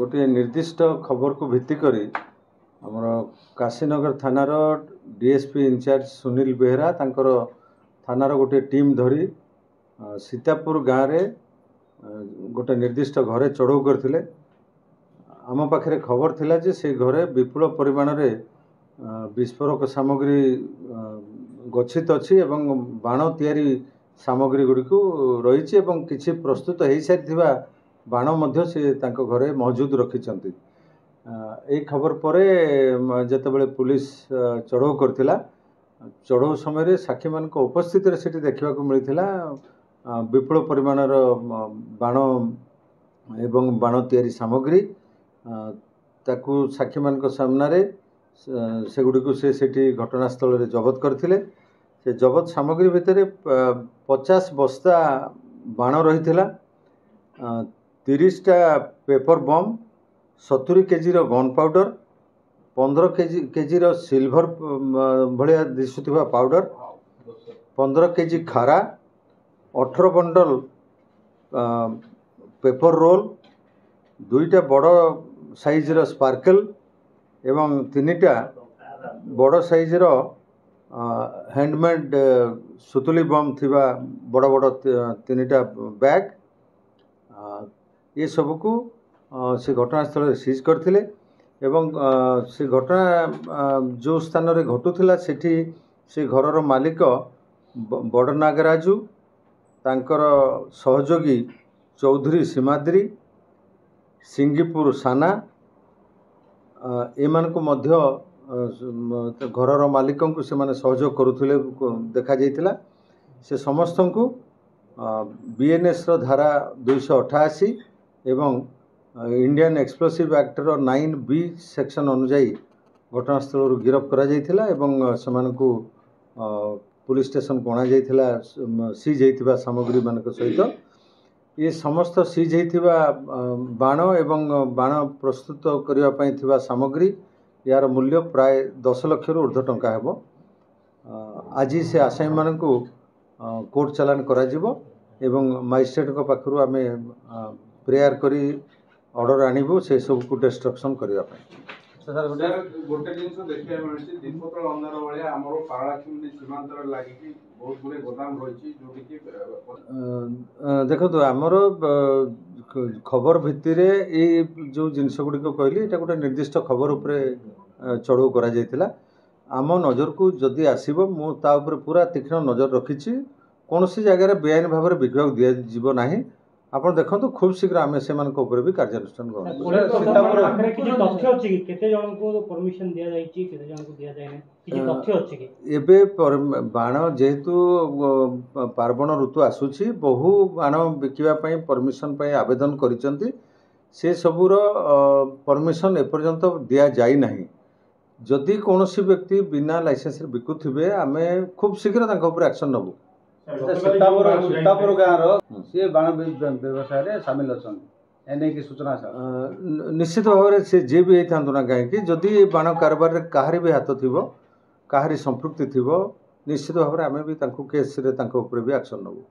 गोटे निर्दिष्ट खबर को भित्ति करी आमर काशीनगर थानार डीएसपी इंचार्ज सुनील बेहरा तांकर थानार गोटे टीम धरी सीतापुर गाँव में गोटे निर्दिष्ट घरे चढ़ऊ करथिले। आम पाखे खबर थिला जे से घरे विपुल परिमाण रे विस्फोरक सामग्री गच्छित अच्छी एवं बाण तैयारी सामग्री गुड़िक रही एवं किसी प्रस्तुत हो सारी बाण मध्य से तांको घरे मौजूद रखिछंती। ए खबर पर जेतेबेले पुलिस चढ़ऊ करथिला चढ़ऊ समय साक्षी मान उपस्थित सेठी देखा मिलता विपुल परिमाणर बाण एवं बाण तैयारी सामग्री ताकू साक्षी मान सामने से गुड़िक से घटनास्थल जबत करथिले। से जबत सामग्री भितर 50 बस्ता बाण रही 30टा paper bomb 70 K G gunpowder 15 K G silver भाया दिशुवा पाउडर 15 केजी खारा 18 बंडल पेपर रोल 2टा बड़ साइजर स्पार्कल एवं 3टा बड़ साइजर हैंडमेड सुतुली बम थिबा बड़ बड़ 3टा बैग ये सबको से घटनास्थल सीज करथिले एवं से घटना जो स्थान रे घटुथिला सेठी से घरर मालिक बड़ नागराजू तांकर सहयोगी चौधरी सीमाद्री सिंगीपुर साना एमान को मध्य घरर मालिक को से माने सहयोग करुथिले देखा जाइतिला। से समस्त को बीएनएस रो धारा 288 एवं इंडियन एक्सप्लोसिव एक्ट रो 9B सेक्शन अनुजाई घटनास्थल गिरफ करा जाइतिला एवं समान को पुलिस स्टेशन को अणा जाइतिला सीज होइतिबा सामग्री मान सहित ये समस्त सीज होइतिबा बाण एवं बाण प्रस्तुत करिवा पई थिबा सामग्री यार मूल्य प्राय 10 लाख रु ऊर्ध्व टंका हेबो। आज से आसामी मान को कोर्ट चालान करा जिवो एवं मजिस्ट्रेट को पाखरु आमे प्रेयर करी ऑर्डर आनिबो से सब को डिस्ट्रक्शन करिवा पई। सर गोटे जिनस देखिया मिलछि दीपतल अंधार वाले हमरो पाराचुंडी सीमांतर लागि कि बहुत गुडे गोदाम रहिछि जोकि देखो तो आमर खबर भित्तिरे ये जो जिनस गुड़ी कहली ये गोटे निर्दिष्ट खबर उपरे चढ़ऊ करा जाइतिला। आम नजर को जदि आसीबो मु ता उपरे पूरा तीक्ष्ण नजर रखिछि कौन सी जगह बेआईन भाव में बिकवाक दिया जीव नाही। आपण देखो खूब शीघ्र आम से भी कार्यानुष्ठान एबे बाण जेहेतु पार्वण ऋतु आसूची बहु बाण बिकिबा पई परमिशन पई आवेदन करिसंती से सबुर परमिशन एपर्यंत दिया जाई नाही। जदि कौन व्यक्ति बिना लाइसेंस बिकुथिबे आमे खूब शीघ्र तांको ऊपर एक्शन नबु। सीतापुर गाँव सी बाण व्यवसाय सामिल अच्छा कि सूचना निश्चित भाव में से जे भी होता ना कहीं जदि बाण कारबार कहारी भी हाथ थी कहारी संपृक्ति थी निश्चित भाव में आम भी केस भी एक्शन नबू।